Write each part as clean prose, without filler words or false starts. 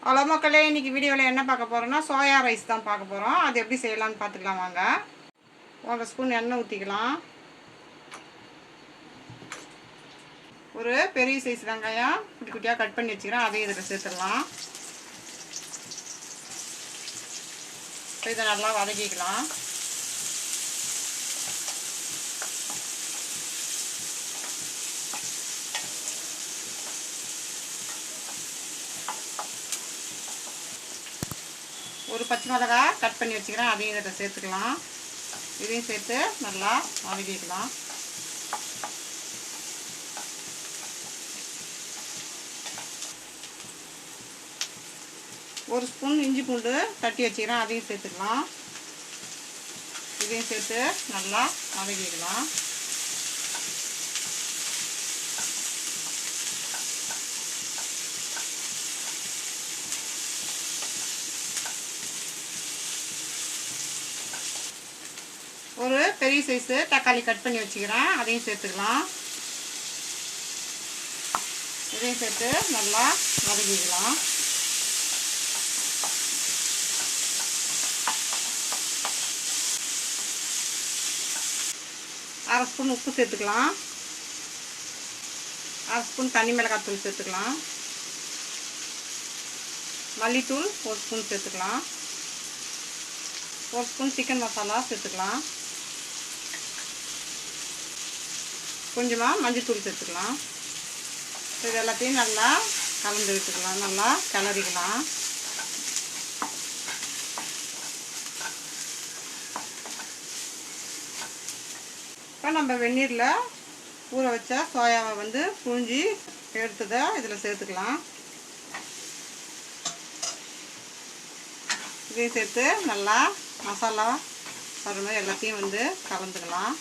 Hello மக்களே, இன்றைக்கி வீடியோவில் என்ன பார்க்க போகிறோன்னா சோயா ரைஸ் தான் பார்க்க போகிறோம். அது எப்படி செய்யலான்னு பார்த்துக்கலாம் வாங்க. 1 ஸ்பூன் எண்ணெய் ஊற்றிக்கலாம். ஒரு பெரிய சைஸ் வெங்காயம் குட்டி குட்டியாக கட் பண்ணி வச்சுக்கிறேன், அதையும் இதில் சேர்த்துடலாம். இதை நல்லா வதக்கிக்கலாம். ஒரு பச்சை மிளகாய் கட் பண்ணி வச்சுக்கிறேன், அதையும் இதில் சேர்த்துக்கலாம். இதையும் சேர்த்து நல்லா வதக்கிக்கலாம். ஒரு ஸ்பூன் இஞ்சி பூண்டு தட்டி வச்சுக்கிறேன், அதையும் சேர்த்துக்கலாம். இதையும் சேர்த்து நல்லா வதக்கிக்கலாம். ஒரு பெரிய சைஸு தக்காளி கட் பண்ணி வச்சுக்கிறேன், அதையும் சேர்த்துக்கலாம். இதையும் சேர்த்து நல்லா வதக்கிக்கலாம். அரை ஸ்பூன் உப்பு சேர்த்துக்கலாம். அரை ஸ்பூன் தனி மிளகாய் தூள் சேர்த்துக்கலாம். மல்லித்தூள் 1 ஸ்பூன் சேர்த்துக்கலாம். 1 ஸ்பூன் சிக்கன் மசாலா சேர்த்துக்கலாம். கொஞ்சமாக மஞ்சள்தூள் சேர்த்துக்கலாம். இது எல்லாத்தையும் நல்லா கலந்து விட்டுக்கலாம், நல்லா கிளறிக்கலாம். இப்போ நம்ம வெந்நீரில் ஊற வச்ச சோயாவை வந்து புழிஞ்சி எடுத்ததை இதில் சேர்த்துக்கலாம். இதையும் சேர்த்து நல்லா மசாலா வர எல்லாத்தையும் வந்து கலந்துக்கலாம்.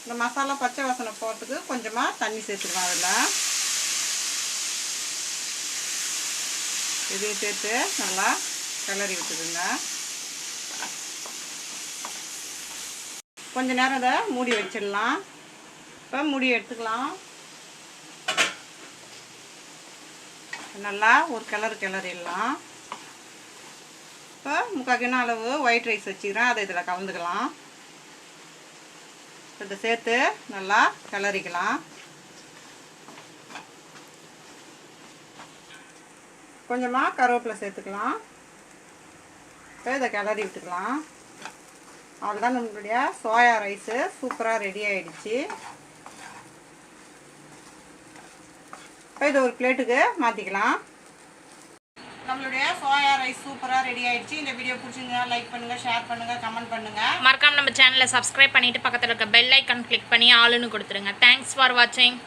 இந்த மசாலா பச்சை வாசனை போகிறதுக்கு கொஞ்சமாக தண்ணி சேர்த்துக்கலாம். அதில் இதையும் சேர்த்து நல்லா கிளறி விட்டுடுங்க. கொஞ்ச நேரம் இதை மூடி வச்சிடலாம். இப்போ மூடி எடுத்துக்கலாம். நல்லா ஒரு கிளறிடலாம். இப்போ 3/4 கிலோ அளவு ஒயிட் ரைஸ் வச்சுக்கிறேன், அதை இதில் கலந்துக்கலாம். இதை சேர்த்து நல்லா கிளறிக்கலாம். கொஞ்சமாக கருவேப்பிலை சேர்த்துக்கலாம். இப்போ இதை கிளறி விட்டுக்கலாம். அவ்வளோதான், நம்மளுடைய சோயா ரைஸு சூப்பராக ரெடி ஆகிடுச்சு. இப்போ இதை ஒரு பிளேட்டுக்கு மாற்றிக்கலாம். நம்மளுடைய சோயா ரைஸ் சூப்பராக ரெடி ஆகிடுச்சு. இந்த வீடியோ பிடிச்சிருந்தா லைக் பண்ணுங்கள், ஷேர் பண்ணுங்கள், கமெண்ட் பண்ணுங்கள். மறக்காம நம்ம சேனலை சப்ஸ்கிரைப் பண்ணிவிட்டு பக்கத்தில் இருக்க பெல் ஐக்கான் கிளிக் பண்ணி ஆளுன்னு கொடுத்துருங்க. தேங்க்ஸ் ஃபார் வாட்சிங்.